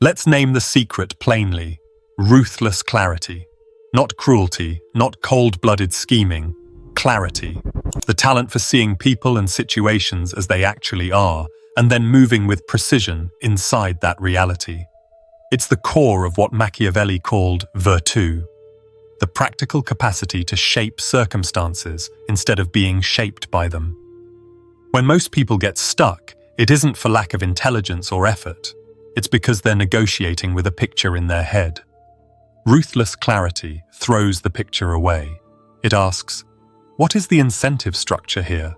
Let's name the secret plainly: ruthless clarity. Not cruelty, not cold-blooded scheming. Clarity. The talent for seeing people and situations as they actually are, and then moving with precision inside that reality. It's the core of what Machiavelli called virtù, the practical capacity to shape circumstances instead of being shaped by them. When most people get stuck, it isn't for lack of intelligence or effort. It's because they're negotiating with a picture in their head. Ruthless clarity throws the picture away. It asks, what is the incentive structure here?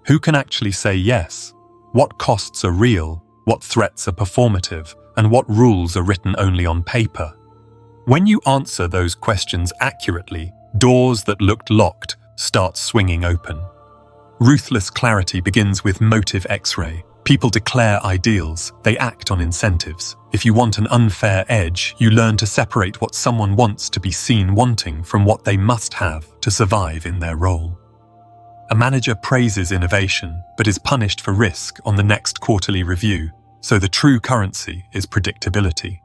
Who can actually say yes? What costs are real? What threats are performative? And what rules are written only on paper? When you answer those questions accurately, doors that looked locked start swinging open. Ruthless clarity begins with motive X-ray. People declare ideals, they act on incentives. If you want an unfair edge, you learn to separate what someone wants to be seen wanting from what they must have to survive in their role. A manager praises innovation, but is punished for risk on the next quarterly review, so the true currency is predictability.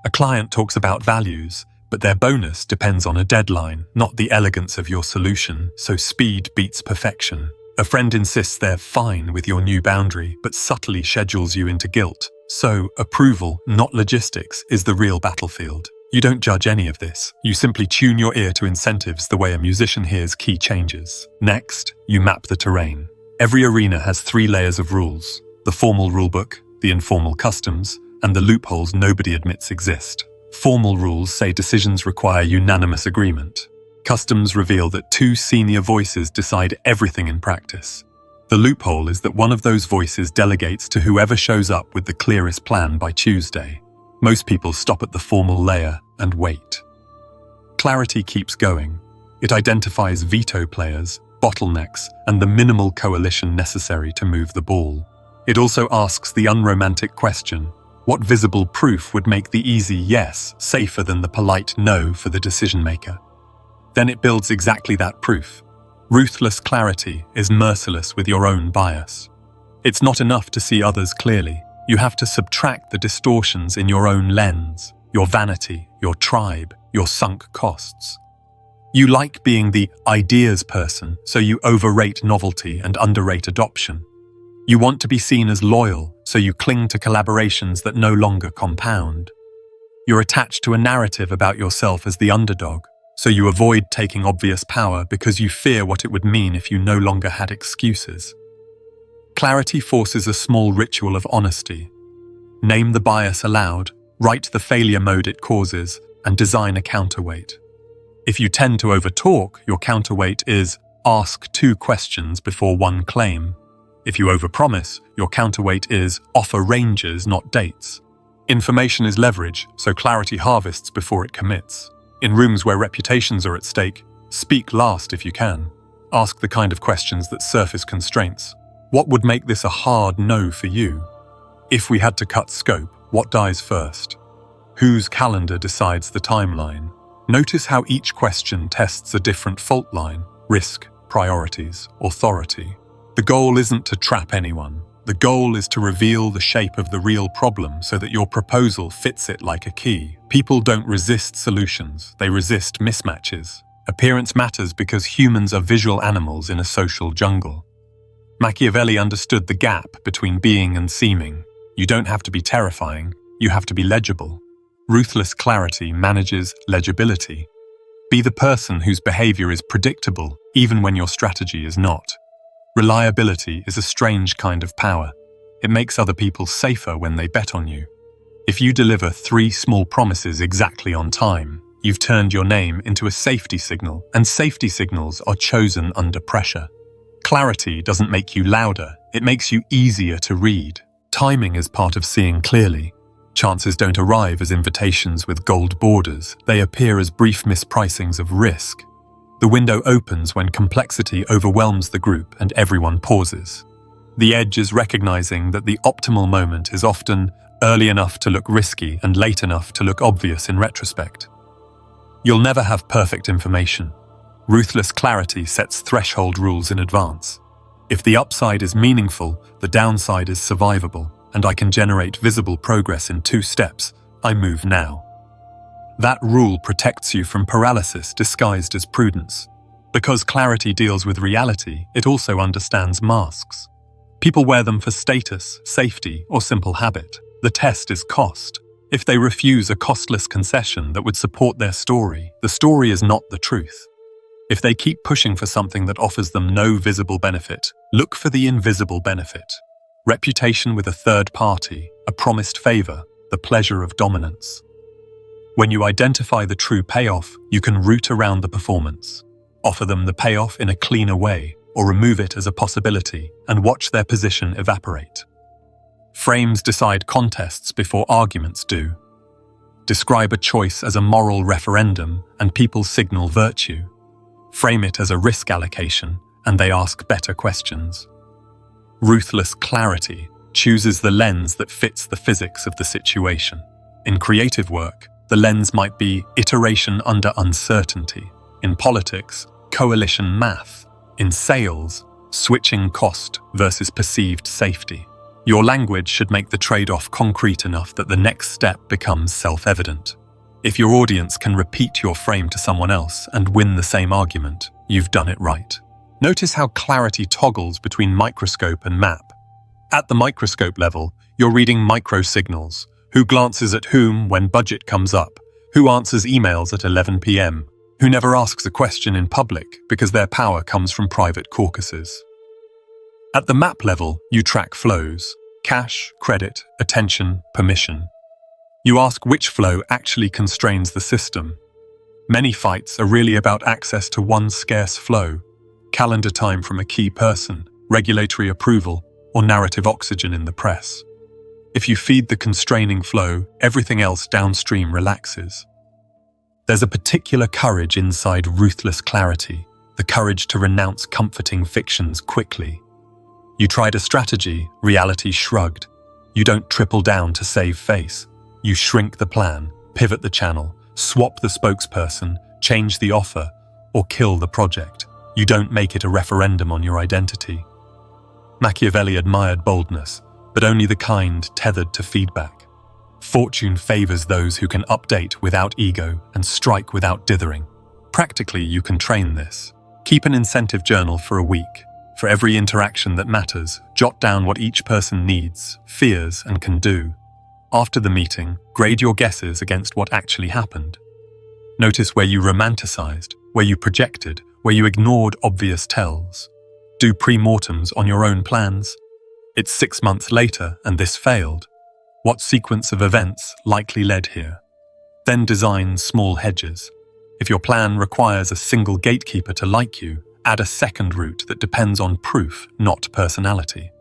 A client talks about values, but their bonus depends on a deadline, not the elegance of your solution, so speed beats perfection. A friend insists they're fine with your new boundary, but subtly schedules you into guilt. So, approval, not logistics, is the real battlefield. You don't judge any of this. You simply tune your ear to incentives the way a musician hears key changes. Next, you map the terrain. Every arena has 3 layers of rules: the formal rulebook, the informal customs, and the loopholes nobody admits exist. Formal rules say decisions require unanimous agreement. Customs reveal that 2 senior voices decide everything in practice. The loophole is that one of those voices delegates to whoever shows up with the clearest plan by Tuesday. Most people stop at the formal layer and wait. Clarity keeps going. It identifies veto players, bottlenecks, and the minimal coalition necessary to move the ball. It also asks the unromantic question: what visible proof would make the easy yes safer than the polite no for the decision maker? Then it builds exactly that proof. Ruthless clarity is merciless with your own bias. It's not enough to see others clearly. You have to subtract the distortions in your own lens, your vanity, your tribe, your sunk costs. You like being the ideas person, so you overrate novelty and underrate adoption. You want to be seen as loyal, so you cling to collaborations that no longer compound. You're attached to a narrative about yourself as the underdog, so you avoid taking obvious power because you fear what it would mean if you no longer had excuses. Clarity forces a small ritual of honesty. Name the bias aloud, write the failure mode it causes, and design a counterweight. If you tend to overtalk, your counterweight is ask 2 questions before 1 claim. If you overpromise, your counterweight is offer ranges, not dates. Information is leverage, so clarity harvests before it commits. In rooms where reputations are at stake, speak last if you can. Ask the kind of questions that surface constraints. What would make this a hard no for you? If we had to cut scope, what dies first? Whose calendar decides the timeline? Notice how each question tests a different fault line: risk, priorities, authority. The goal isn't to trap anyone. The goal is to reveal the shape of the real problem so that your proposal fits it like a key. People don't resist solutions, they resist mismatches. Appearance matters because humans are visual animals in a social jungle. Machiavelli understood the gap between being and seeming. You don't have to be terrifying, you have to be legible. Ruthless clarity manages legibility. Be the person whose behavior is predictable, even when your strategy is not. Reliability is a strange kind of power. It makes other people safer when they bet on you. If you deliver 3 small promises exactly on time, you've turned your name into a safety signal, and safety signals are chosen under pressure. Clarity doesn't make you louder, it makes you easier to read. Timing is part of seeing clearly. Chances don't arrive as invitations with gold borders, they appear as brief mispricings of risk. The window opens when complexity overwhelms the group and everyone pauses. The edge is recognizing that the optimal moment is often early enough to look risky and late enough to look obvious in retrospect. You'll never have perfect information. Ruthless clarity sets threshold rules in advance. If the upside is meaningful, the downside is survivable, and I can generate visible progress in 2 steps, I move now. That rule protects you from paralysis disguised as prudence. Because clarity deals with reality, it also understands masks. People wear them for status, safety, or simple habit. The test is cost. If they refuse a costless concession that would support their story, the story is not the truth. If they keep pushing for something that offers them no visible benefit, look for the invisible benefit. Reputation with a third party, a promised favor, the pleasure of dominance. When you identify the true payoff, you can root around the performance. Offer them the payoff in a cleaner way, or remove it as a possibility, and watch their position evaporate. Frames decide contests before arguments do. Describe a choice as a moral referendum, and people signal virtue. Frame it as a risk allocation, and they ask better questions. Ruthless clarity chooses the lens that fits the physics of the situation. In creative work, the lens might be iteration under uncertainty. In politics, coalition math. In sales, switching cost versus perceived safety. Your language should make the trade-off concrete enough that the next step becomes self-evident. If your audience can repeat your frame to someone else and win the same argument, you've done it right. Notice how clarity toggles between microscope and map. At the microscope level, you're reading micro-signals. Who glances at whom when budget comes up? Who answers emails at 11 p.m.? Who never asks a question in public because their power comes from private caucuses? At the map level, you track flows: cash, credit, attention, permission. You ask which flow actually constrains the system. Many fights are really about access to one scarce flow: calendar time from a key person, regulatory approval, or narrative oxygen in the press. If you feed the constraining flow, everything else downstream relaxes. There's a particular courage inside ruthless clarity, the courage to renounce comforting fictions quickly. You tried a strategy, reality shrugged. You don't triple down to save face. You shrink the plan, pivot the channel, swap the spokesperson, change the offer, or kill the project. You don't make it a referendum on your identity. Machiavelli admired boldness, but only the kind tethered to feedback. Fortune favors those who can update without ego and strike without dithering. Practically, you can train this. Keep an incentive journal for a week. For every interaction that matters, jot down what each person needs, fears, and can do. After the meeting, grade your guesses against what actually happened. Notice where you romanticized, where you projected, where you ignored obvious tells. Do pre-mortems on your own plans. It's 6 months later and this failed. What sequence of events likely led here? Then design small hedges. If your plan requires a single gatekeeper to like you, add a second route that depends on proof, not personality.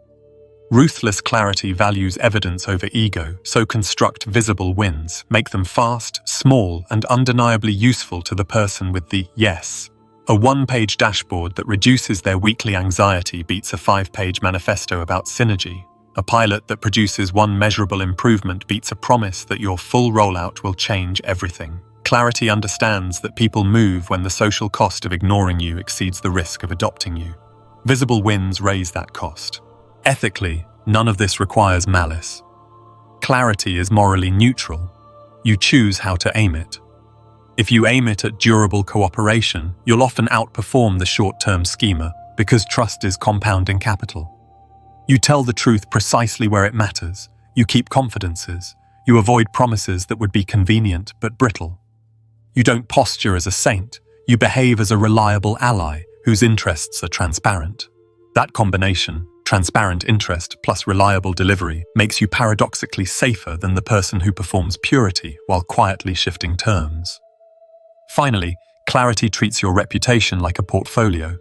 Ruthless clarity values evidence over ego, so construct visible wins, make them fast, small, and undeniably useful to the person with the yes. A one-page dashboard that reduces their weekly anxiety beats a 5-page manifesto about synergy. A pilot that produces one measurable improvement beats a promise that your full rollout will change everything. Clarity understands that people move when the social cost of ignoring you exceeds the risk of adopting you. Visible wins raise that cost. Ethically, none of this requires malice. Clarity is morally neutral. You choose how to aim it. If you aim it at durable cooperation, you'll often outperform the short-term schemer because trust is compounding capital. You tell the truth precisely where it matters. You keep confidences. You avoid promises that would be convenient but brittle. You don't posture as a saint. You behave as a reliable ally whose interests are transparent. That combination, transparent interest plus reliable delivery, makes you paradoxically safer than the person who performs purity while quietly shifting terms. Finally, clarity treats your reputation like a portfolio.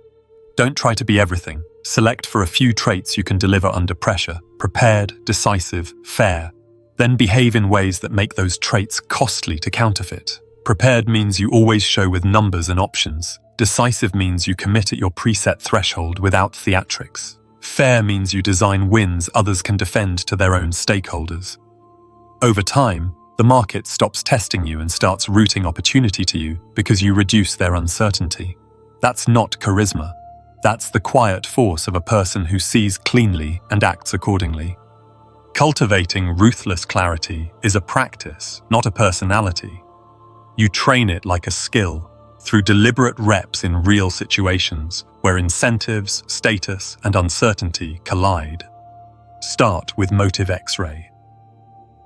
Don't try to be everything. Select for a few traits you can deliver under pressure: prepared, decisive, fair. Then behave in ways that make those traits costly to counterfeit. Prepared means you always show with numbers and options. Decisive means you commit at your preset threshold without theatrics. Fair means you design wins others can defend to their own stakeholders. Over time, the market stops testing you and starts routing opportunity to you because you reduce their uncertainty. That's not charisma. That's the quiet force of a person who sees cleanly and acts accordingly. Cultivating ruthless clarity is a practice, not a personality. You train it like a skill, through deliberate reps in real situations where incentives, status, and uncertainty collide. Start with Motive X-ray.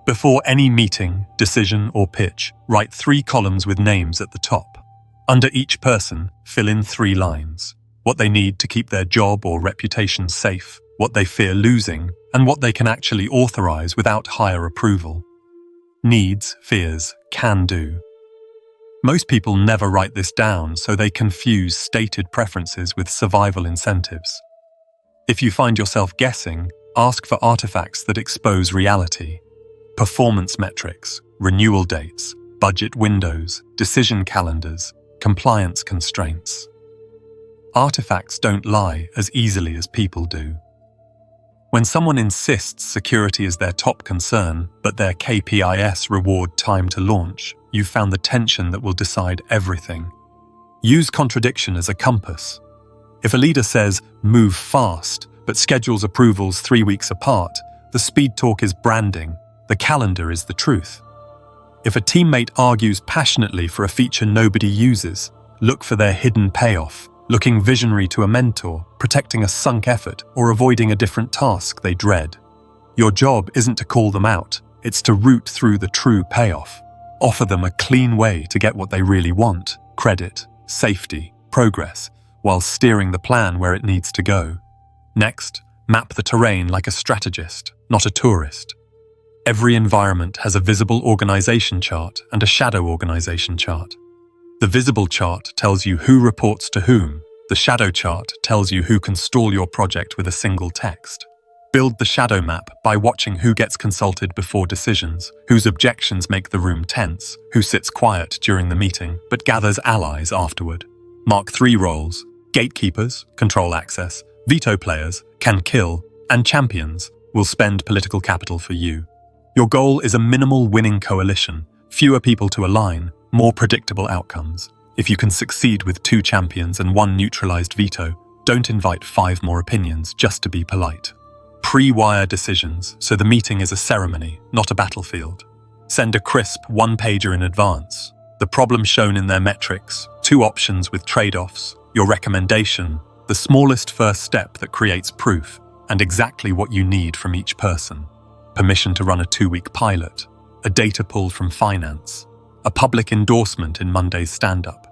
Before any meeting, decision, or pitch, write 3 columns with names at the top. Under each person, fill in 3 lines: what they need to keep their job or reputation safe, what they fear losing, and what they can actually authorize without higher approval. Needs, fears, can do. Most people never write this down, so they confuse stated preferences with survival incentives. If you find yourself guessing, ask for artifacts that expose reality. Performance metrics, renewal dates, budget windows, decision calendars, compliance constraints. Artifacts don't lie as easily as people do. When someone insists security is their top concern, but their KPIs reward time to launch, you've found the tension that will decide everything. Use contradiction as a compass. If a leader says, move fast, but schedules approvals 3 weeks apart, the speed talk is branding, the calendar is the truth. If a teammate argues passionately for a feature nobody uses, look for their hidden payoff, looking visionary to a mentor, protecting a sunk effort, or avoiding a different task they dread. Your job isn't to call them out, it's to root through the true payoff. Offer them a clean way to get what they really want: credit, safety, progress, while steering the plan where it needs to go. Next, map the terrain like a strategist, not a tourist. Every environment has a visible organization chart and a shadow organization chart. The visible chart tells you who reports to whom. The shadow chart tells you who can stall your project with a single text. Build the shadow map by watching who gets consulted before decisions, whose objections make the room tense, who sits quiet during the meeting but gathers allies afterward. Mark 3 roles: gatekeepers, control access; veto players, can kill; and champions, will spend political capital for you. Your goal is a minimal winning coalition, fewer people to align, more predictable outcomes. If you can succeed with 2 champions and 1 neutralized veto, don't invite 5 more opinions just to be polite. Pre-wire decisions, so the meeting is a ceremony, not a battlefield. Send a crisp 1-pager in advance. The problem shown in their metrics, 2 options with trade-offs, your recommendation, the smallest first step that creates proof, and exactly what you need from each person. Permission to run a 2-week pilot, a data pull from finance, a public endorsement in Monday's stand-up.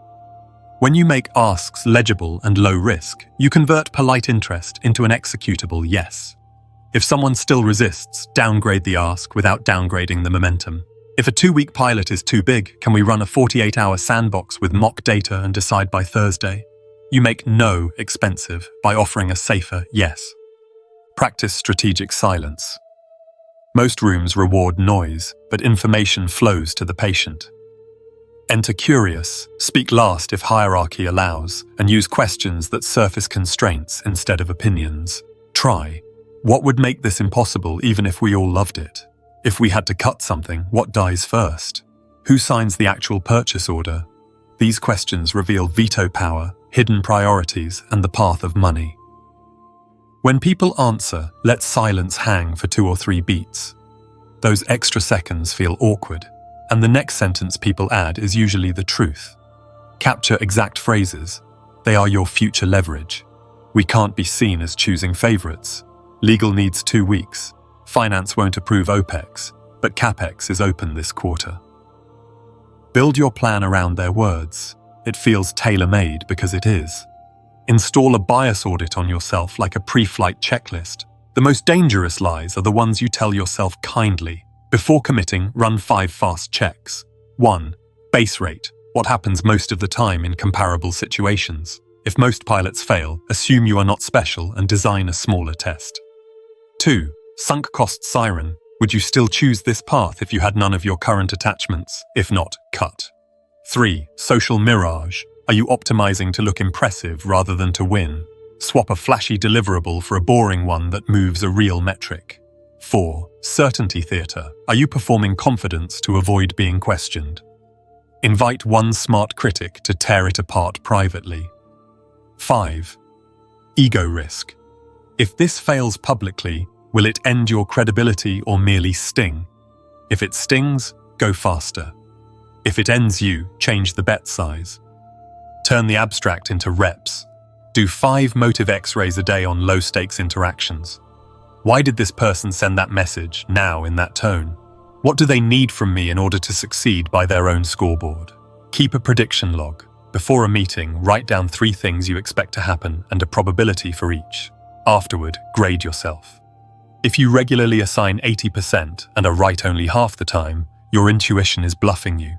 When you make asks legible and low risk, you convert polite interest into an executable yes. If someone still resists, downgrade the ask without downgrading the momentum. If a 2-week pilot is too big, can we run a 48-hour sandbox with mock data and decide by Thursday? You make no expensive by offering a safer yes. Practice strategic silence. Most rooms reward noise, but information flows to the patient. Enter curious, speak last if hierarchy allows, and use questions that surface constraints instead of opinions. Try: what would make this impossible even if we all loved it? If we had to cut something, what dies first? Who signs the actual purchase order? These questions reveal veto power, hidden priorities, and the path of money. When people answer, let silence hang for 2 or 3 beats. Those extra seconds feel awkward, and the next sentence people add is usually the truth. Capture exact phrases. They are your future leverage. We can't be seen as choosing favorites. Legal needs 2 weeks. Finance won't approve OPEX, but CAPEX is open this quarter. Build your plan around their words. It feels tailor-made because it is. Install a bias audit on yourself like a pre-flight checklist. The most dangerous lies are the ones you tell yourself kindly. Before committing, run 5 fast checks. 1. Base rate. What happens most of the time in comparable situations? If most pilots fail, assume you are not special and design a smaller test. 2. Sunk cost siren. Would you still choose this path if you had none of your current attachments? If not, cut. 3. Social mirage. Are you optimizing to look impressive rather than to win? Swap a flashy deliverable for a boring one that moves a real metric. 4. Certainty theatre. Are you performing confidence to avoid being questioned? Invite one smart critic to tear it apart privately. 5. Ego risk. If this fails publicly, Will it end your credibility or merely sting? If it stings, go faster. If it ends you, change the bet size. Turn the abstract into reps. Do 5 motive X-rays a day on low-stakes interactions. Why did this person send that message now in that tone? What do they need from me in order to succeed by their own scoreboard? Keep a prediction log. Before a meeting, write down 3 things you expect to happen and a probability for each. Afterward, grade yourself. If you regularly assign 80% and are right only half the time, your intuition is bluffing you.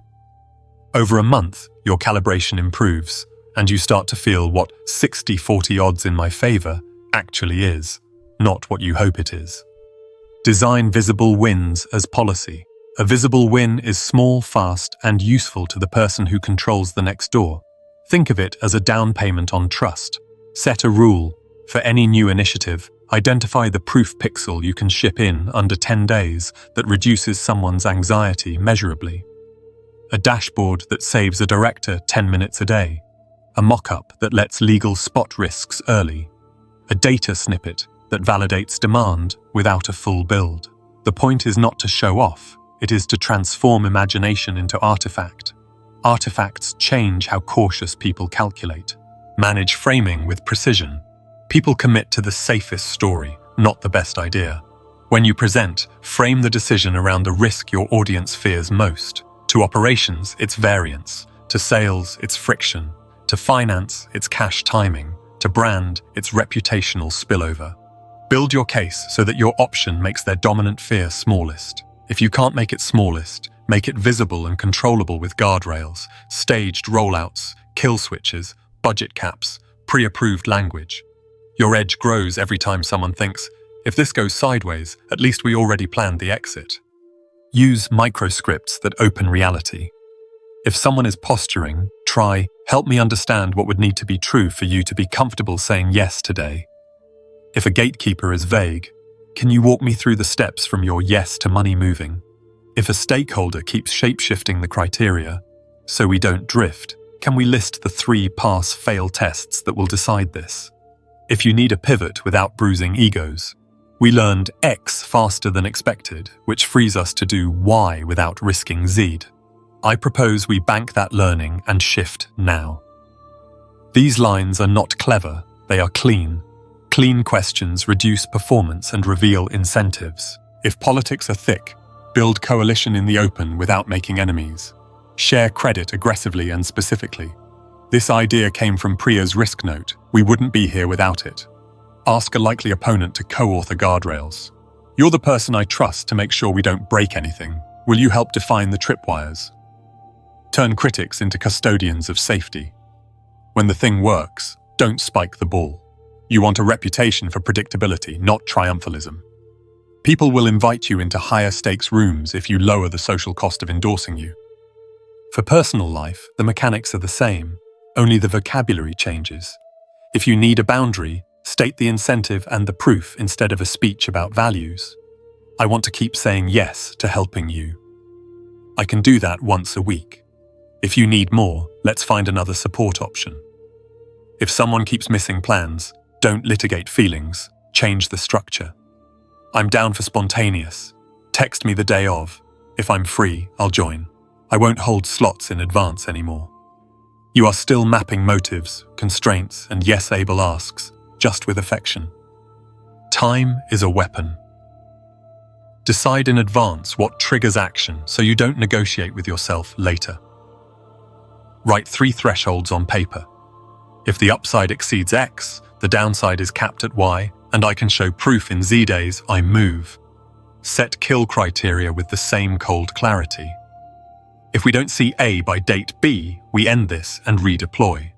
Over a month, your calibration improves, and you start to feel what 60-40 odds in my favor actually is, not what you hope it is. Design visible wins as policy. A visible win is small, fast, and useful to the person who controls the next door. Think of it as a down payment on trust. Set a rule. For any new initiative, identify the proof pixel you can ship in under 10 days that reduces someone's anxiety measurably. A dashboard that saves a director 10 minutes a day. A mock-up that lets legal spot risks early. A data snippet that validates demand without a full build. The point is not to show off, it is to transform imagination into artifact. Artifacts change how cautious people calculate. Manage framing with precision. People commit to the safest story, not the best idea. When you present, frame the decision around the risk your audience fears most. To operations, it's variance. To sales, it's friction. To finance, it's cash timing. To brand, it's reputational spillover. Build your case so that your option makes their dominant fear smallest. If you can't make it smallest, make it visible and controllable with guardrails, staged rollouts, kill switches, budget caps, pre-approved language. Your edge grows every time someone thinks, if this goes sideways, at least we already planned the exit. Use microscripts that open reality. If someone is posturing, try, help me understand what would need to be true for you to be comfortable saying yes today. If a gatekeeper is vague, can you walk me through the steps from your yes to money moving? If a stakeholder keeps shape-shifting the criteria, so we don't drift, can we list the 3 pass-fail tests that will decide this? If you need a pivot without bruising egos, we learned X faster than expected, which frees us to do Y without risking Z. I propose we bank that learning and shift now. These lines are not clever, they are clean. Clean questions reduce performance and reveal incentives. If politics are thick, build coalition in the open without making enemies. Share credit aggressively and specifically. This idea came from Priya's risk note. We wouldn't be here without it. Ask a likely opponent to co-author guardrails. You're the person I trust to make sure we don't break anything. Will you help define the tripwires? Turn critics into custodians of safety. When the thing works, don't spike the ball. You want a reputation for predictability, not triumphalism. People will invite you into higher stakes rooms if you lower the social cost of endorsing you. For personal life, the mechanics are the same, only the vocabulary changes. If you need a boundary, state the incentive and the proof instead of a speech about values. I want to keep saying yes to helping you. I can do that once a week. If you need more, let's find another support option. If someone keeps missing plans, don't litigate feelings, change the structure. I'm down for spontaneous. Text me the day of. If I'm free, I'll join. I won't hold slots in advance anymore. You are still mapping motives, constraints, and yes-able asks, just with affection. Time is a weapon. Decide in advance what triggers action so you don't negotiate with yourself later. Write 3 thresholds on paper. If the upside exceeds X, the downside is capped at Y, and I can show proof in Z days I move. Set kill criteria with the same cold clarity. If we don't see A by date B, we end this and redeploy.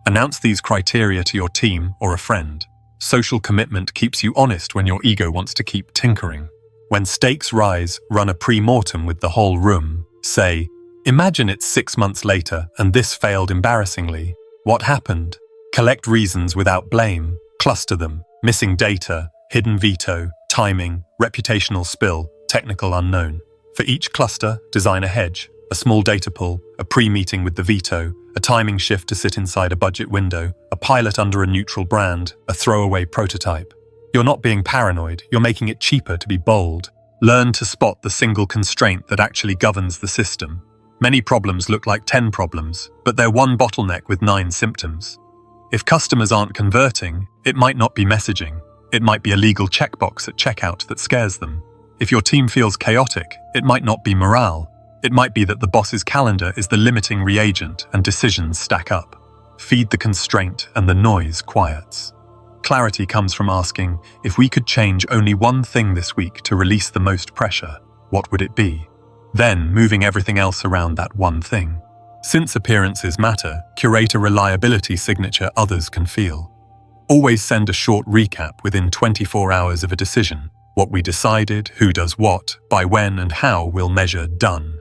Announce these criteria to your team or a friend. Social commitment keeps you honest when your ego wants to keep tinkering. When stakes rise, run a pre-mortem with the whole room. Say, imagine it's 6 months later and this failed embarrassingly. What happened? Collect reasons without blame. Cluster them. Missing data, hidden veto, timing, reputational spill, technical unknown. For each cluster, design a hedge, a small data pull, a pre-meeting with the veto, a timing shift to sit inside a budget window, a pilot under a neutral brand, a throwaway prototype. You're not being paranoid, you're making it cheaper to be bold. Learn to spot the single constraint that actually governs the system. Many problems look like 10 problems, but they're one bottleneck with 9 symptoms. If customers aren't converting, it might not be messaging. It might be a legal checkbox at checkout that scares them. If your team feels chaotic, it might not be morale. It might be that the boss's calendar is the limiting reagent and decisions stack up. Feed the constraint and the noise quiets. Clarity comes from asking, if we could change only one thing this week to release the most pressure, what would it be? Then moving everything else around that one thing. Since appearances matter, curate a reliability signature others can feel. Always send a short recap within 24 hours of a decision. What we decided, who does what, by when and how we'll measure done.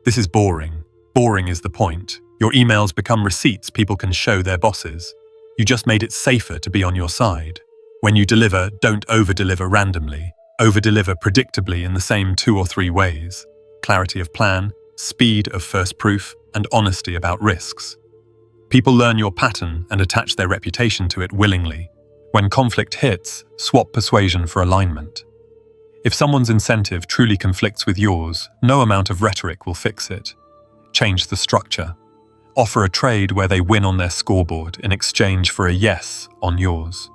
This is boring. Boring is the point. Your emails become receipts people can show their bosses. You just made it safer to be on your side. When you deliver, don't over-deliver randomly. Over-deliver predictably in the same 2 or 3 ways. Clarity of plan, speed of first proof, and honesty about risks. People learn your pattern and attach their reputation to it willingly. When conflict hits, swap persuasion for alignment. If someone's incentive truly conflicts with yours, no amount of rhetoric will fix it. Change the structure. Offer a trade where they win on their scoreboard in exchange for a yes on yours.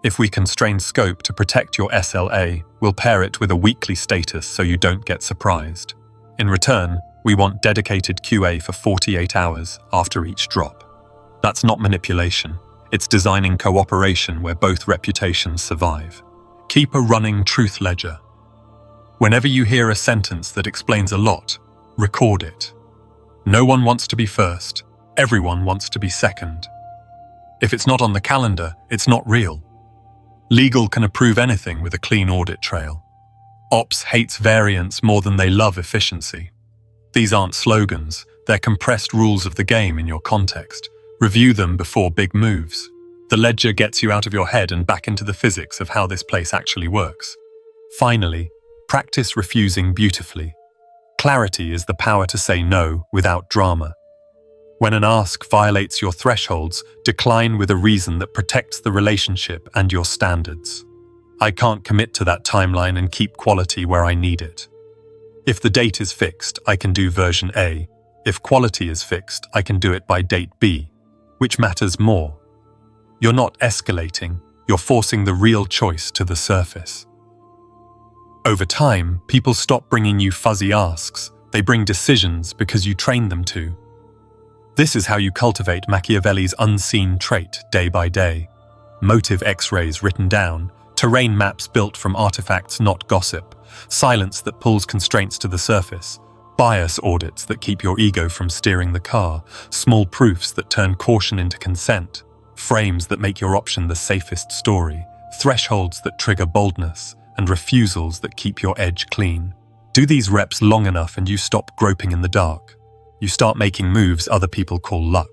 If we constrain scope to protect your SLA, we'll pair it with a weekly status so you don't get surprised. In return, we want dedicated QA for 48 hours after each drop. That's not manipulation. It's designing cooperation where both reputations survive. Keep a running truth ledger. Whenever you hear a sentence that explains a lot, record it. No one wants to be first. Everyone wants to be second. If it's not on the calendar, it's not real. Legal can approve anything with a clean audit trail. Ops hates variance more than they love efficiency. These aren't slogans, they're compressed rules of the game in your context. Review them before big moves. The ledger gets you out of your head and back into the physics of how this place actually works. Finally, practice refusing beautifully. Clarity is the power to say no without drama. When an ask violates your thresholds, decline with a reason that protects the relationship and your standards. I can't commit to that timeline and keep quality where I need it. If the date is fixed, I can do version A. If quality is fixed, I can do it by date B. Which matters more? You're not escalating, you're forcing the real choice to the surface. Over time, people stop bringing you fuzzy asks. They bring decisions because you train them to. This is how you cultivate Machiavelli's unseen trait day by day. Motive X-rays written down, terrain maps built from artifacts not gossip, silence that pulls constraints to the surface, bias audits that keep your ego from steering the car, small proofs that turn caution into consent, frames that make your option the safest story, thresholds that trigger boldness, and refusals that keep your edge clean. Do these reps long enough and you stop groping in the dark. You start making moves other people call luck.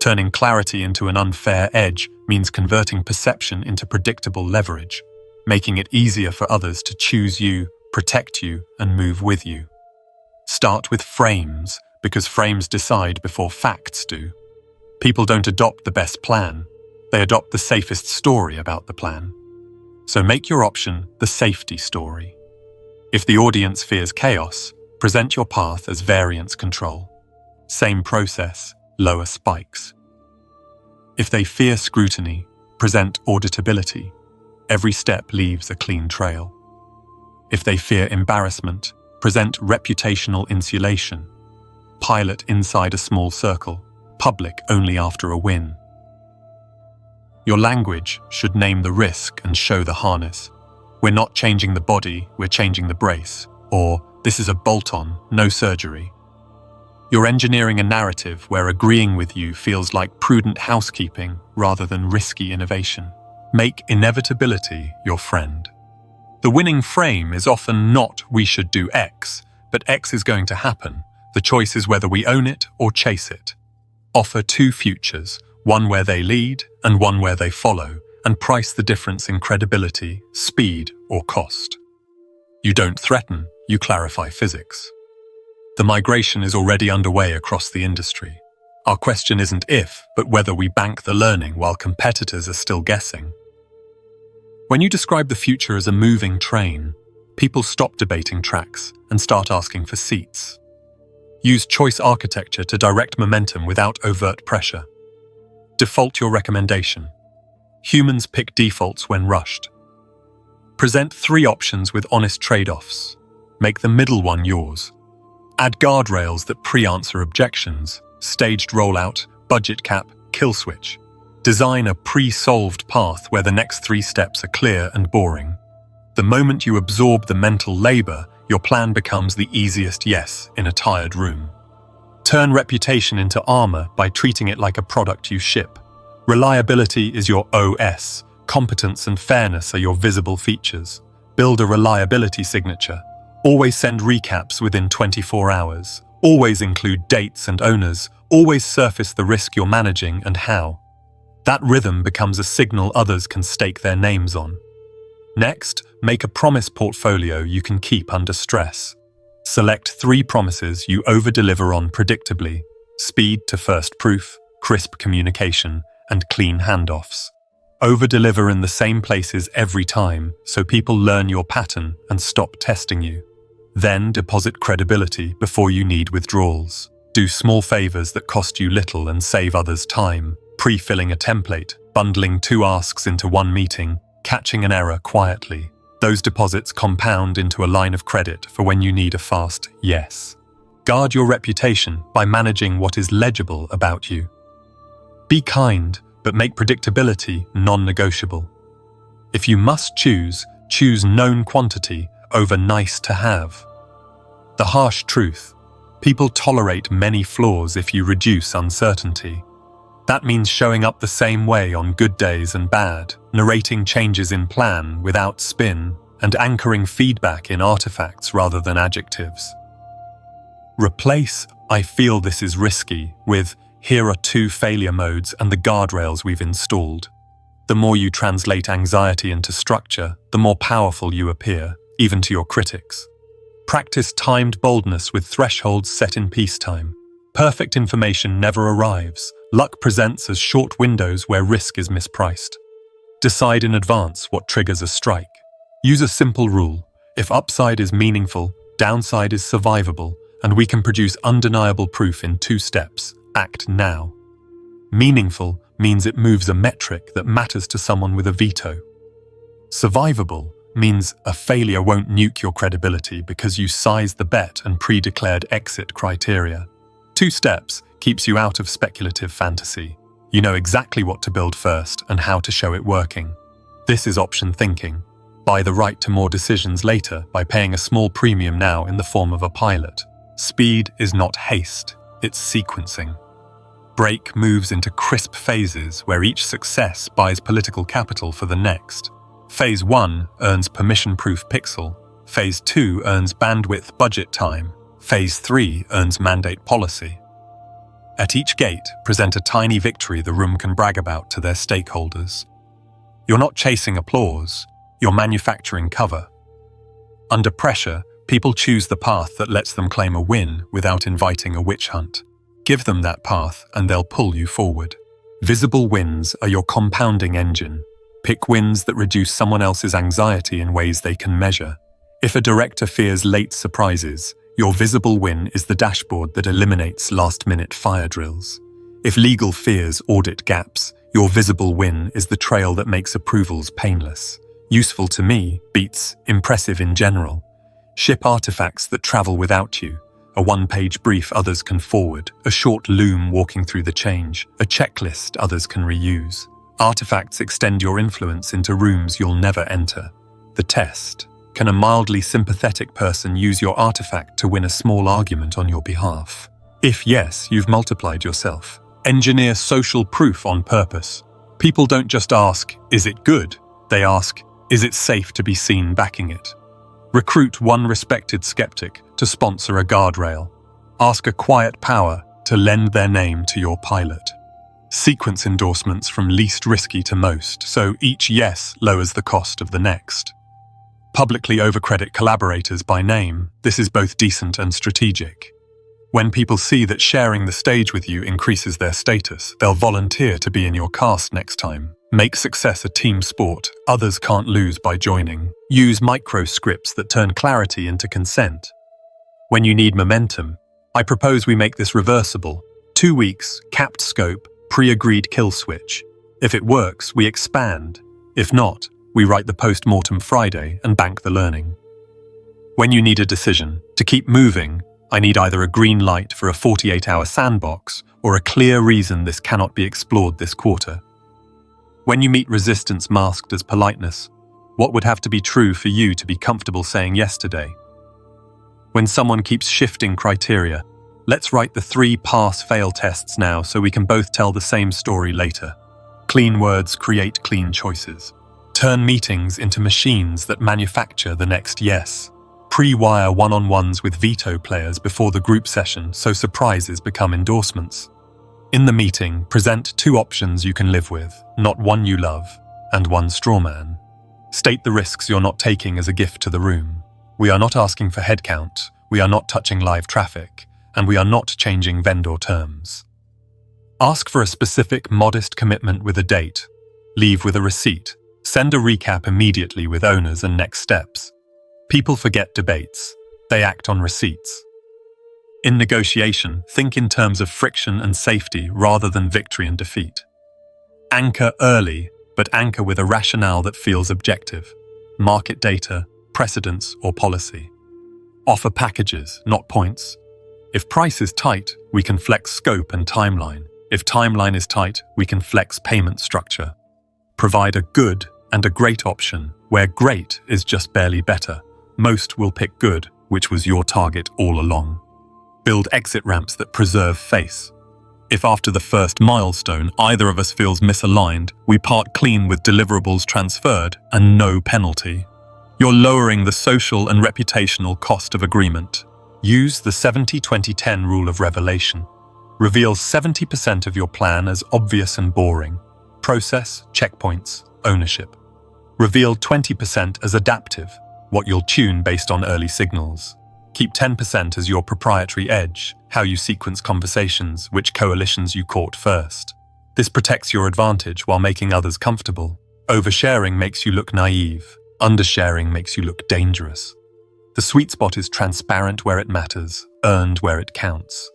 Turning clarity into an unfair edge means converting perception into predictable leverage, making it easier for others to choose you, protect you, and move with you. Start with frames, because frames decide before facts do. People don't adopt the best plan, they adopt the safest story about the plan. So make your option the safety story. If the audience fears chaos, present your path as variance control. Same process, lower spikes. If they fear scrutiny, present auditability. Every step leaves a clean trail. If they fear embarrassment, present reputational insulation. Pilot inside a small circle, public only after a win. Your language should name the risk and show the harness. We're not changing the body, we're changing the brace. Or, this is a bolt-on, no surgery. You're engineering a narrative where agreeing with you feels like prudent housekeeping rather than risky innovation. Make inevitability your friend. The winning frame is often not "we should do X," but X is going to happen. The choice is whether we own it or chase it. Offer 2 futures, one where they lead and one where they follow, and price the difference in credibility, speed, or cost. You don't threaten, you clarify physics. The migration is already underway across the industry. Our question isn't if, but whether we bank the learning while competitors are still guessing. When you describe the future as a moving train, people stop debating tracks and start asking for seats. Use choice architecture to direct momentum without overt pressure. Default your recommendation. Humans pick defaults when rushed. Present 3 options with honest trade-offs. Make the middle one yours. Add guardrails that pre-answer objections, staged rollout, budget cap, kill switch. Design a pre-solved path where the next 3 steps are clear and boring. The moment you absorb the mental labor, your plan becomes the easiest yes in a tired room. Turn reputation into armor by treating it like a product you ship. Reliability is your OS. Competence and fairness are your visible features. Build a reliability signature. Always send recaps within 24 hours. Always include dates and owners. Always surface the risk you're managing and how. That rhythm becomes a signal others can stake their names on. Next, make a promise portfolio you can keep under stress. Select 3 promises you over-deliver on predictably: speed to first proof, crisp communication, and clean handoffs. Over-deliver in the same places every time so people learn your pattern and stop testing you. Then deposit credibility before you need withdrawals. Do small favors that cost you little and save others time. Pre-filling a template, bundling 2 asks into 1 meeting, catching an error quietly. Those deposits compound into a line of credit for when you need a fast yes. Guard your reputation by managing what is legible about you. Be kind, but make predictability non-negotiable. If you must choose, choose known quantity over nice to have. The harsh truth: people tolerate many flaws if you reduce uncertainty. That means showing up the same way on good days and bad, narrating changes in plan without spin, and anchoring feedback in artifacts rather than adjectives. Replace "I feel this is risky" with "Here are 2 failure modes and the guardrails we've installed." The more you translate anxiety into structure, the more powerful you appear, even to your critics. Practice timed boldness with thresholds set in peacetime. Perfect information never arrives. Luck presents as short windows where risk is mispriced. Decide in advance what triggers a strike. Use a simple rule: if upside is meaningful, downside is survivable, and we can produce undeniable proof in 2 steps. Act now. Meaningful means it moves a metric that matters to someone with a veto. Survivable means a failure won't nuke your credibility because you sized the bet and pre-declared exit criteria. 2 steps keeps you out of speculative fantasy. You know exactly what to build first and how to show it working. This is option thinking. Buy the right to more decisions later by paying a small premium now in the form of a pilot. Speed is not haste, it's sequencing. Break moves into crisp phases where each success buys political capital for the next. Phase 1 earns permission-proof pixel. Phase 2 earns bandwidth budget time. Phase 3 earns mandate policy. At each gate, present a tiny victory the room can brag about to their stakeholders. You're not chasing applause, you're manufacturing cover. Under pressure, people choose the path that lets them claim a win without inviting a witch hunt. Give them that path and they'll pull you forward. Visible wins are your compounding engine. Pick wins that reduce someone else's anxiety in ways they can measure. If a director fears late surprises, your visible win is the dashboard that eliminates last-minute fire drills. If legal fears audit gaps, your visible win is the trail that makes approvals painless. Useful to me beats impressive in general. Ship artifacts that travel without you. A 1-page brief others can forward, a short loom walking through the change, a checklist others can reuse. Artifacts extend your influence into rooms you'll never enter. The test: can a mildly sympathetic person use your artifact to win a small argument on your behalf? If yes, you've multiplied yourself. Engineer social proof on purpose. People don't just ask, "Is it good?" They ask, "Is it safe to be seen backing it?" Recruit one respected skeptic to sponsor a guardrail. Ask a quiet power to lend their name to your pilot. Sequence endorsements from least risky to most, so each yes lowers the cost of the next. Publicly overcredit collaborators by name. This is both decent and strategic. When people see that sharing the stage with you increases their status, they'll volunteer to be in your cast next time. Make success a team sport. Others can't lose by joining. Use micro scripts that turn clarity into consent. When you need momentum, I propose we make this reversible. 2 weeks, capped scope, pre-agreed kill switch. If it works, we expand. If not, we write the post-mortem Friday and bank the learning. When you need a decision, to keep moving, I need either a green light for a 48-hour sandbox or a clear reason this cannot be explored this quarter. When you meet resistance masked as politeness, what would have to be true for you to be comfortable saying yes today? When someone keeps shifting criteria, let's write the 3 pass-fail tests now so we can both tell the same story later. Clean words create clean choices. Turn meetings into machines that manufacture the next yes. Pre-wire one-on-ones with veto players before the group session so surprises become endorsements. In the meeting, present 2 options you can live with, not one you love, and one straw man. State the risks you're not taking as a gift to the room. We are not asking for headcount, we are not touching live traffic, and we are not changing vendor terms. Ask for a specific, modest commitment with a date. Leave with a receipt. Send a recap immediately with owners and next steps. People forget debates. They act on receipts. In negotiation, think in terms of friction and safety rather than victory and defeat. Anchor early, but anchor with a rationale that feels objective. Market data, precedents, or policy. Offer packages, not points. If price is tight, we can flex scope and timeline. If timeline is tight, we can flex payment structure. Provide a good and a great option, where great is just barely better. Most will pick good, which was your target all along. Build exit ramps that preserve face. If after the first milestone either of us feels misaligned, we part clean with deliverables transferred and no penalty. You're lowering the social and reputational cost of agreement. Use the 70-20-10 rule of revelation. Reveal 70% of your plan as obvious and boring. Process, checkpoints, ownership. Reveal 20% as adaptive, what you'll tune based on early signals. Keep 10% as your proprietary edge, how you sequence conversations, which coalitions you court first. This protects your advantage while making others comfortable. Oversharing makes you look naive. Undersharing makes you look dangerous. The sweet spot is transparent where it matters, earned where it counts.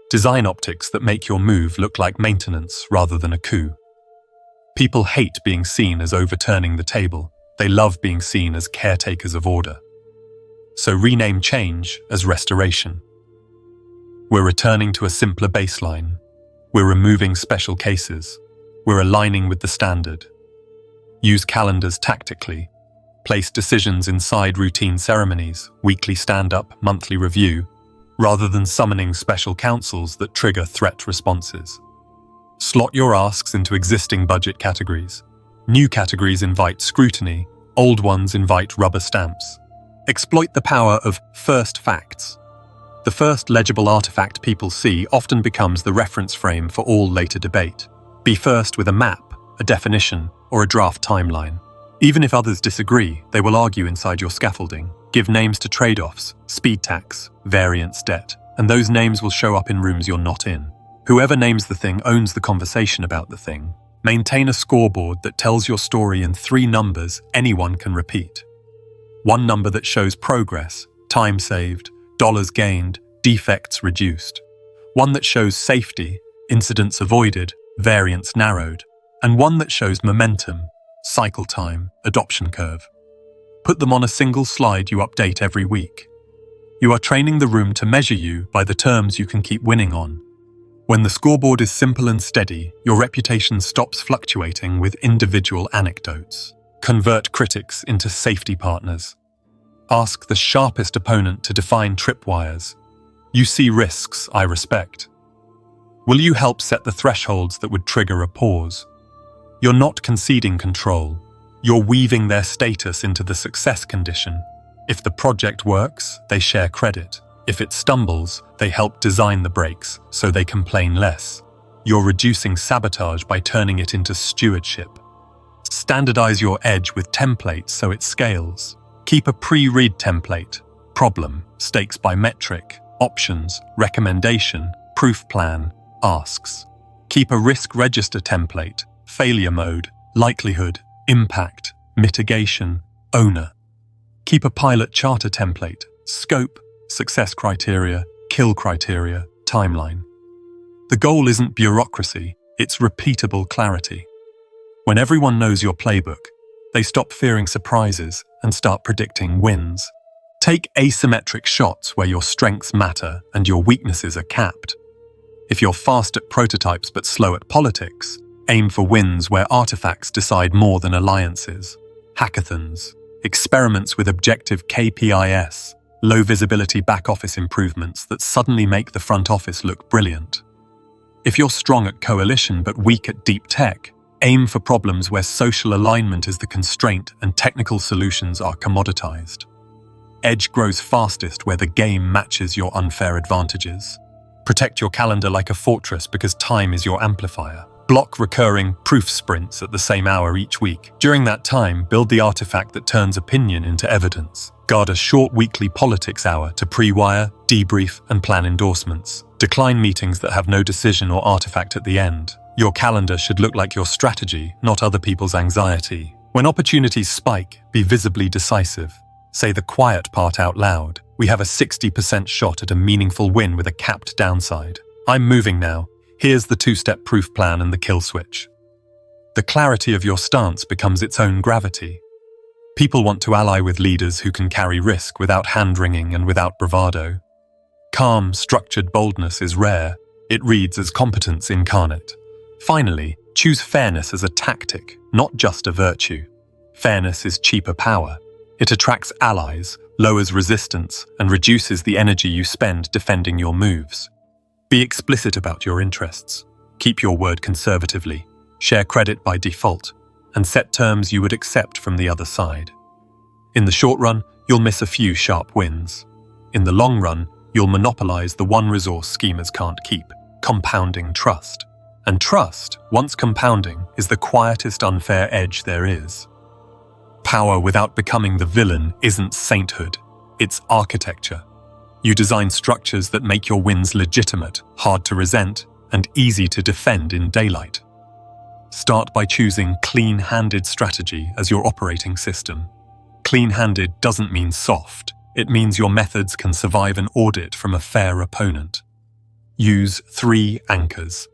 Design optics that make your move look like maintenance rather than a coup. People hate being seen as overturning the table. They love being seen as caretakers of order. So rename change as restoration. We're returning to a simpler baseline. We're removing special cases. We're aligning with the standard. Use calendars tactically. Place decisions inside routine ceremonies, weekly stand-up, monthly review, rather than summoning special councils that trigger threat responses. Slot your asks into existing budget categories. New categories invite scrutiny, old ones invite rubber stamps. Exploit the power of first facts. The first legible artifact people see often becomes the reference frame for all later debate. Be first with a map, a definition, or a draft timeline. Even if others disagree, they will argue inside your scaffolding. Give names to trade-offs, speed tax, variance debt, and those names will show up in rooms you're not in. Whoever names the thing owns the conversation about the thing. Maintain a scoreboard that tells your story in 3 numbers anyone can repeat. 1 number that shows progress, time saved, dollars gained, defects reduced. 1 that shows safety, incidents avoided, variance narrowed. And 1 that shows momentum, cycle time, adoption curve. Put them on a single slide you update every week. You are training the room to measure you by the terms you can keep winning on. When the scoreboard is simple and steady, your reputation stops fluctuating with individual anecdotes. Convert critics into safety partners. Ask the sharpest opponent to define tripwires. You see risks I respect. Will you help set the thresholds that would trigger a pause? You're not conceding control. You're weaving their status into the success condition. If the project works, they share credit. If it stumbles, they help design the brakes so they complain less. You're reducing sabotage by turning it into stewardship. Standardize your edge with templates so it scales. Keep a pre-read template, problem, stakes by metric, options, recommendation, proof plan, asks. Keep a risk register template, failure mode, likelihood, impact, mitigation, owner. Keep a pilot charter template, scope, success criteria, kill criteria, timeline. The goal isn't bureaucracy, it's repeatable clarity. When everyone knows your playbook, they stop fearing surprises and start predicting wins. Take asymmetric shots where your strengths matter and your weaknesses are capped. If you're fast at prototypes but slow at politics, aim for wins where artifacts decide more than alliances. Hackathons, experiments with objective KPIs, low visibility back office improvements that suddenly make the front office look brilliant. If you're strong at coalition but weak at deep tech, aim for problems where social alignment is the constraint and technical solutions are commoditized. Edge grows fastest where the game matches your unfair advantages. Protect your calendar like a fortress because time is your amplifier. Block recurring proof sprints at the same hour each week. During that time, build the artifact that turns opinion into evidence. Guard a short weekly politics hour to pre-wire, debrief, and plan endorsements. Decline meetings that have no decision or artifact at the end. Your calendar should look like your strategy, not other people's anxiety. When opportunities spike, be visibly decisive. Say the quiet part out loud. We have a 60% shot at a meaningful win with a capped downside. I'm moving now. Here's the two-step proof plan and the kill switch. The clarity of your stance becomes its own gravity. People want to ally with leaders who can carry risk without hand-wringing and without bravado. Calm, structured boldness is rare. It reads as competence incarnate. Finally, choose fairness as a tactic, not just a virtue. Fairness is cheaper power. It attracts allies, lowers resistance, and reduces the energy you spend defending your moves. Be explicit about your interests. Keep your word conservatively. Share credit by default, and set terms you would accept from the other side. In the short run, you'll miss a few sharp wins. In the long run, you'll monopolize the one resource schemers can't keep, compounding trust. And trust, once compounding, is the quietest unfair edge there is. Power without becoming the villain isn't sainthood, it's architecture. You design structures that make your wins legitimate, hard to resent, and easy to defend in daylight. Start by choosing clean-handed strategy as your operating system. Clean-handed doesn't mean soft. It means your methods can survive an audit from a fair opponent. Use 3 anchors.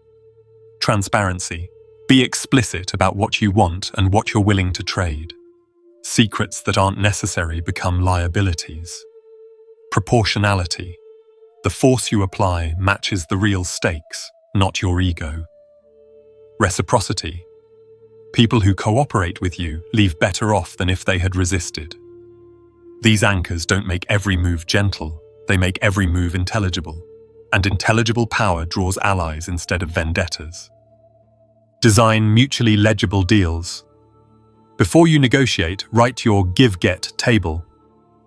Transparency. Be explicit about what you want and what you're willing to trade. Secrets that aren't necessary become liabilities. Proportionality. The force you apply matches the real stakes, not your ego. Reciprocity. People who cooperate with you leave better off than if they had resisted. These anchors don't make every move gentle, they make every move intelligible. And intelligible power draws allies instead of vendettas. Design mutually legible deals. Before you negotiate, write your give-get table.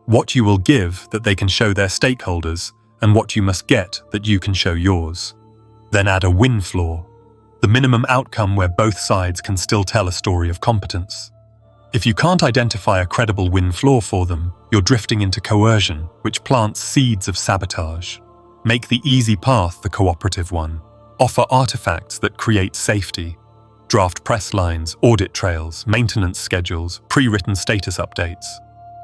What you will give that they can show their stakeholders, and what you must get that you can show yours. Then add a win floor, the minimum outcome where both sides can still tell a story of competence. If you can't identify a credible win floor for them, you're drifting into coercion, which plants seeds of sabotage. Make the easy path the cooperative one. Offer artifacts that create safety. Draft press lines, audit trails, maintenance schedules, pre-written status updates.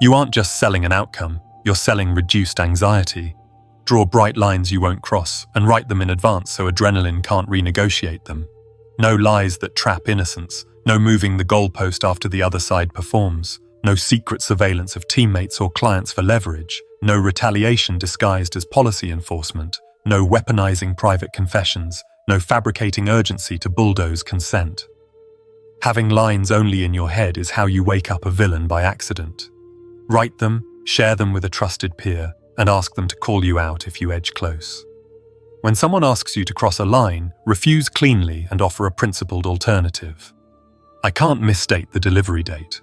You aren't just selling an outcome, you're selling reduced anxiety. Draw bright lines you won't cross and write them in advance so adrenaline can't renegotiate them. No lies that trap innocence, no moving the goalpost after the other side performs, no secret surveillance of teammates or clients for leverage, no retaliation disguised as policy enforcement, no weaponizing private confessions, no fabricating urgency to bulldoze consent. Having lines only in your head is how you wake up a villain by accident. Write them, share them with a trusted peer, and ask them to call you out if you edge close. When someone asks you to cross a line, refuse cleanly and offer a principled alternative. I can't misstate the delivery date.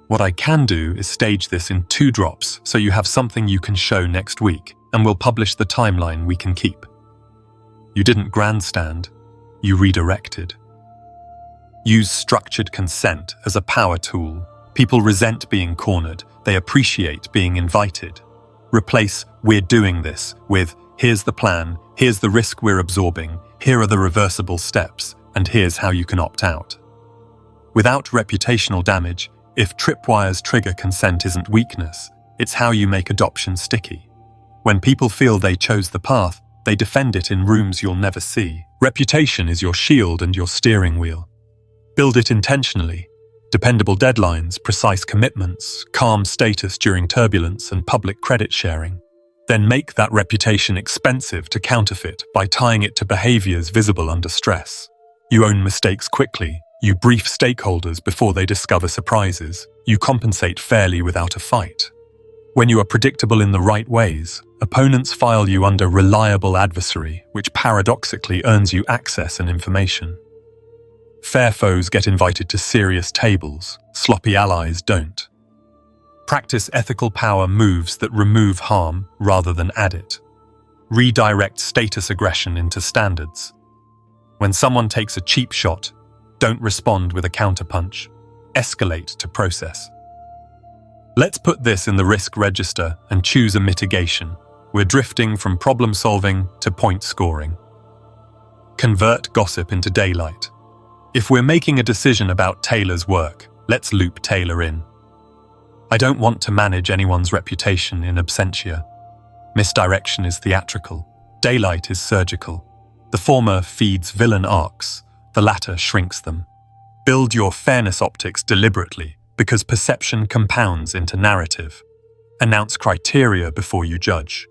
What I can do is stage this in 2 drops so you have something you can show next week, and we'll publish the timeline we can keep. You didn't grandstand, you redirected. Use structured consent as a power tool. People resent being cornered, they appreciate being invited. Replace "we're doing this" with "here's the plan, here's the risk we're absorbing, here are the reversible steps, and here's how you can opt out." Without reputational damage, if tripwires trigger consent isn't weakness, it's how you make adoption sticky. When people feel they chose the path, they defend it in rooms you'll never see. Reputation is your shield and your steering wheel. Build it intentionally. Dependable deadlines, precise commitments, calm status during turbulence, and public credit sharing. Then make that reputation expensive to counterfeit by tying it to behaviors visible under stress. You own mistakes quickly. You brief stakeholders before they discover surprises. You compensate fairly without a fight. When you are predictable in the right ways, opponents file you under reliable adversary, which paradoxically earns you access and information. Fair foes get invited to serious tables, sloppy allies don't. Practice ethical power moves that remove harm rather than add it. Redirect status aggression into standards. When someone takes a cheap shot, don't respond with a counterpunch. Escalate to process. Let's put this in the risk register and choose a mitigation. We're drifting from problem solving to point scoring. Convert gossip into daylight. If we're making a decision about Taylor's work, let's loop Taylor in. I don't want to manage anyone's reputation in absentia. Misdirection is theatrical. Daylight is surgical. The former feeds villain arcs, the latter shrinks them. Build your fairness optics deliberately, because perception compounds into narrative. Announce criteria before you judge.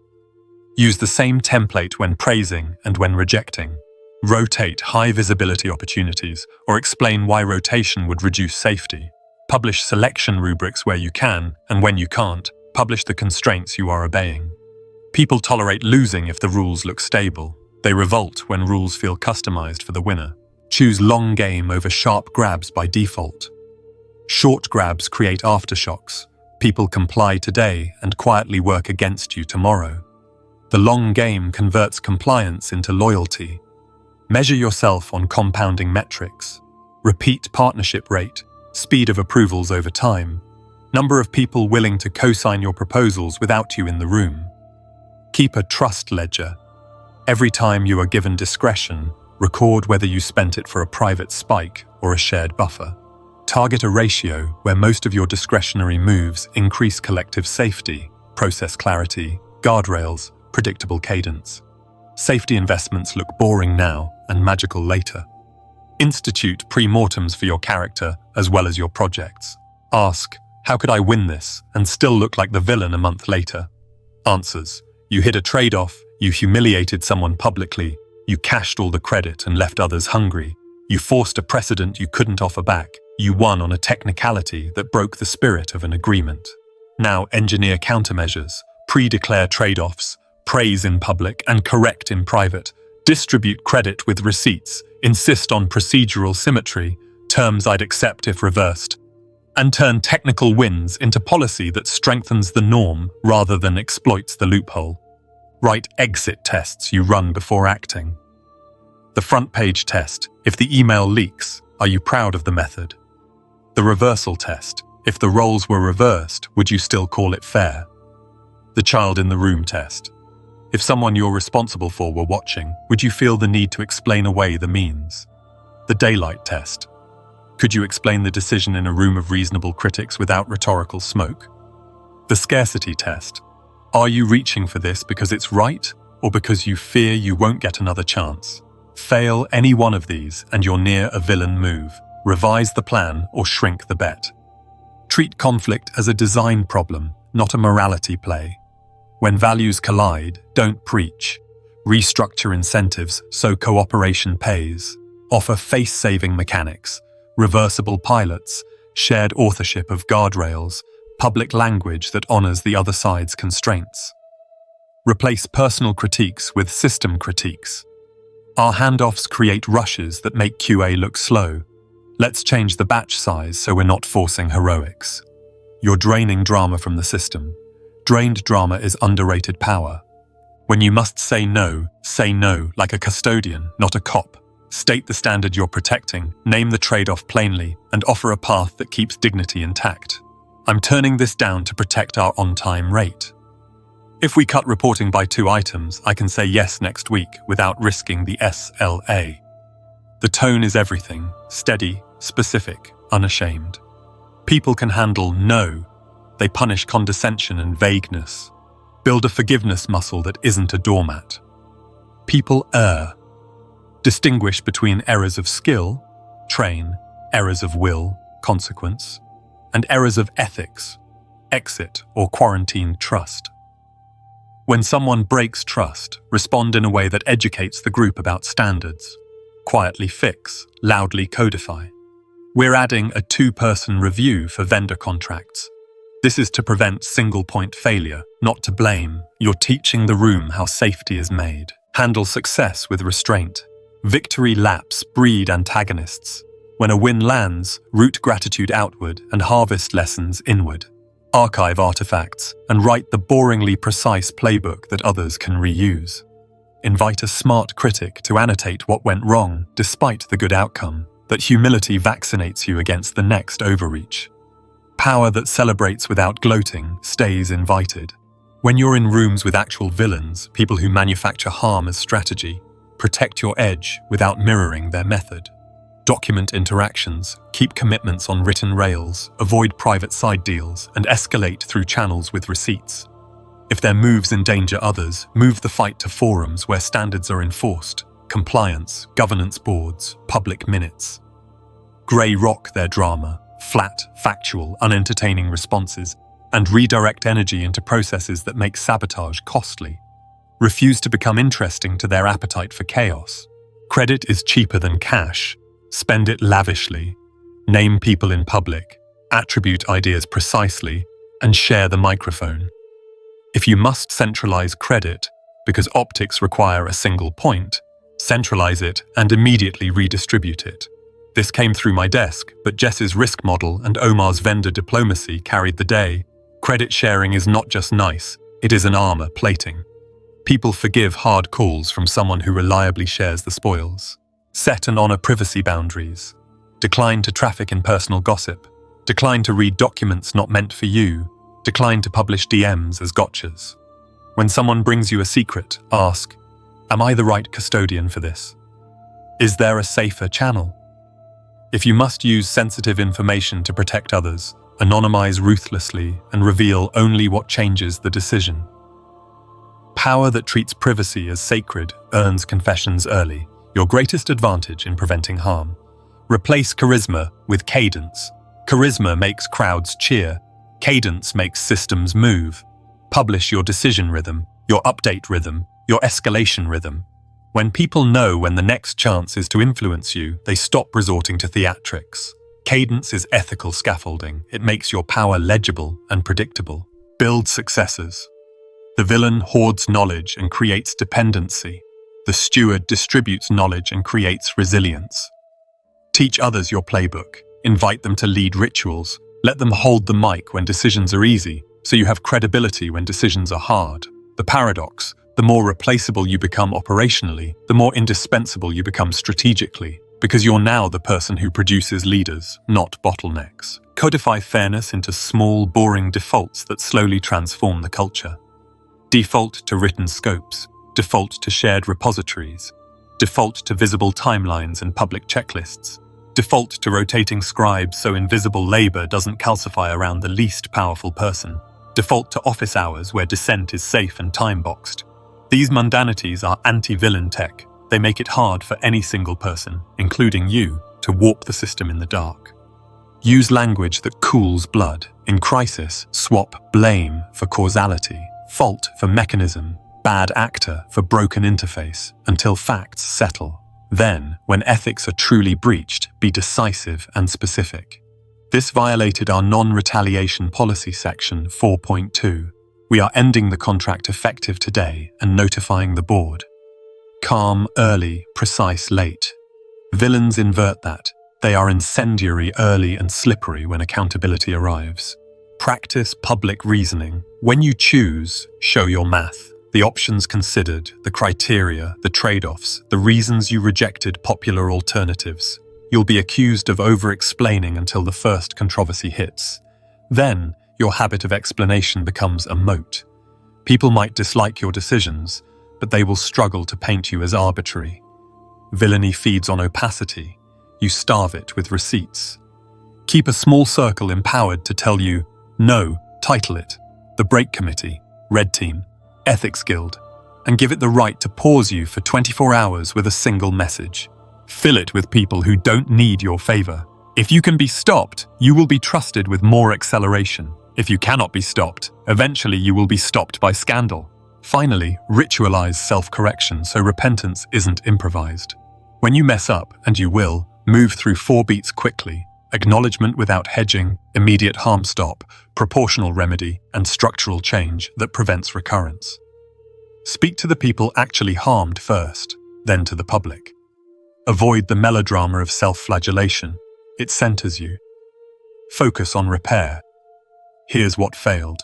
Use the same template when praising and when rejecting. Rotate high-visibility opportunities, or explain why rotation would reduce safety. Publish selection rubrics where you can, and when you can't, publish the constraints you are obeying. People tolerate losing if the rules look stable. They revolt when rules feel customized for the winner. Choose long game over sharp grabs by default. Short grabs create aftershocks. People comply today and quietly work against you tomorrow. The long game converts compliance into loyalty. Measure yourself on compounding metrics. Repeat partnership rate, speed of approvals over time, number of people willing to co-sign your proposals without you in the room. Keep a trust ledger. Every time you are given discretion, record whether you spent it for a private spike or a shared buffer. Target a ratio where most of your discretionary moves increase collective safety, process clarity, guardrails, predictable cadence. Safety investments look boring now and magical later. Institute pre-mortems for your character as well as your projects. Ask, how could I win this and still look like the villain a month later? Answers, you hid a trade-off, you humiliated someone publicly, you cashed all the credit and left others hungry, you forced a precedent you couldn't offer back, you won on a technicality that broke the spirit of an agreement. Now engineer countermeasures, pre-declare trade-offs, praise in public and correct in private, distribute credit with receipts, insist on procedural symmetry, terms I'd accept if reversed, and turn technical wins into policy that strengthens the norm rather than exploits the loophole. Write exit tests you run before acting. The front page test, if the email leaks, are you proud of the method? The reversal test, if the roles were reversed, would you still call it fair? The child in the room test. If someone you're responsible for were watching, would you feel the need to explain away the means? The daylight test. Could you explain the decision in a room of reasonable critics without rhetorical smoke? The scarcity test. Are you reaching for this because it's right, or because you fear you won't get another chance? Fail any one of these and you're near a villain move. Revise the plan or shrink the bet. Treat conflict as a design problem, not a morality play. When values collide, don't preach. Restructure incentives so cooperation pays. Offer face-saving mechanics, reversible pilots, shared authorship of guardrails, public language that honors the other side's constraints. Replace personal critiques with system critiques. Our handoffs create rushes that make QA look slow. Let's change the batch size so we're not forcing heroics. You're draining drama from the system. Drained drama is underrated power. When you must say no like a custodian, not a cop. State the standard you're protecting, name the trade-off plainly, and offer a path that keeps dignity intact. I'm turning this down to protect our on-time rate. If we cut reporting by 2 items, I can say yes next week without risking the SLA. The tone is everything, steady, specific, unashamed. People can handle no. They punish condescension and vagueness. Build a forgiveness muscle that isn't a doormat. People err. Distinguish between errors of skill, train, errors of will, consequence, and errors of ethics, exit or quarantine trust. When someone breaks trust, respond in a way that educates the group about standards. Quietly fix, loudly codify. We're adding a 2-person review for vendor contracts. This is to prevent single-point failure, not to blame. You're teaching the room how safety is made. Handle success with restraint. Victory laps breed antagonists. When a win lands, root gratitude outward and harvest lessons inward. Archive artifacts and write the boringly precise playbook that others can reuse. Invite a smart critic to annotate what went wrong despite the good outcome. That humility vaccinates you against the next overreach. Power that celebrates without gloating stays invited. When you're in rooms with actual villains, people who manufacture harm as strategy, protect your edge without mirroring their method. Document interactions, keep commitments on written rails, avoid private side deals, and escalate through channels with receipts. If their moves endanger others, move the fight to forums where standards are enforced. Compliance, governance boards, public minutes. Grey rock their drama, flat, factual, unentertaining responses, and redirect energy into processes that make sabotage costly. Refuse to become interesting to their appetite for chaos. Credit is cheaper than cash. Spend it lavishly. Name people in public, attribute ideas precisely, and share the microphone. If you must centralize credit, because optics require a single point, centralize it and immediately redistribute it. This came through my desk, but Jess's risk model and Omar's vendor diplomacy carried the day. Credit sharing is not just nice, it is an armor plating. People forgive hard calls from someone who reliably shares the spoils. Set and honor privacy boundaries. Decline to traffic in personal gossip. Decline to read documents not meant for you. Decline to publish DMs as gotchas. When someone brings you a secret, ask, am I the right custodian for this? Is there a safer channel? If you must use sensitive information to protect others, anonymize ruthlessly and reveal only what changes the decision. Power that treats privacy as sacred earns confessions early, your greatest advantage in preventing harm. Replace charisma with cadence. Charisma makes crowds cheer. Cadence makes systems move. Publish your decision rhythm, your update rhythm, your escalation rhythm. When people know when the next chance is to influence you, they stop resorting to theatrics. Cadence is ethical scaffolding. It makes your power legible and predictable. Build successors. The villain hoards knowledge and creates dependency. The steward distributes knowledge and creates resilience. Teach others your playbook. Invite them to lead rituals. Let them hold the mic when decisions are easy, so you have credibility when decisions are hard. The paradox: the more replaceable you become operationally, the more indispensable you become strategically, because you're now the person who produces leaders, not bottlenecks. Codify fairness into small, boring defaults that slowly transform the culture. Default to written scopes. Default to shared repositories. Default to visible timelines and public checklists. Default to rotating scribes so invisible labor doesn't calcify around the least powerful person. Default to office hours where dissent is safe and time-boxed. These mundanities are anti-villain tech. They make it hard for any single person, including you, to warp the system in the dark. Use language that cools blood. In crisis, swap blame for causality, fault for mechanism, bad actor for broken interface, until facts settle. Then, when ethics are truly breached, be decisive and specific. This violated our non-retaliation policy section 4.2. We are ending the contract effective today and notifying the board. Calm, early, precise, late. Villains invert that. They are incendiary, early, and slippery when accountability arrives. Practice public reasoning. When you choose, show your math. The options considered, the criteria, the trade-offs, the reasons you rejected popular alternatives. You'll be accused of over-explaining until the first controversy hits. Then, your habit of explanation becomes a moat. People might dislike your decisions, but they will struggle to paint you as arbitrary. Villainy feeds on opacity. You starve it with receipts. Keep a small circle empowered to tell you, no, title it, the Break Committee, Red Team, Ethics Guild, and give it the right to pause you for 24 hours with a single message. Fill it with people who don't need your favor. If you can be stopped, you will be trusted with more acceleration. If you cannot be stopped, eventually you will be stopped by scandal. Finally, ritualize self-correction so repentance isn't improvised. When you mess up, and you will, move through 4 beats quickly: acknowledgement without hedging, immediate harm stop, proportional remedy, and structural change that prevents recurrence. Speak to the people actually harmed first, then to the public. Avoid the melodrama of self-flagellation. It centers you. Focus on repair. Here's what failed.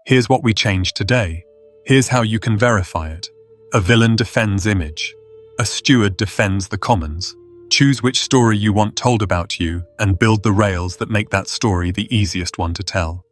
Here's what we changed today. Here's how you can verify it. A villain defends image. A steward defends the commons. Choose which story you want told about you and build the rails that make that story the easiest one to tell.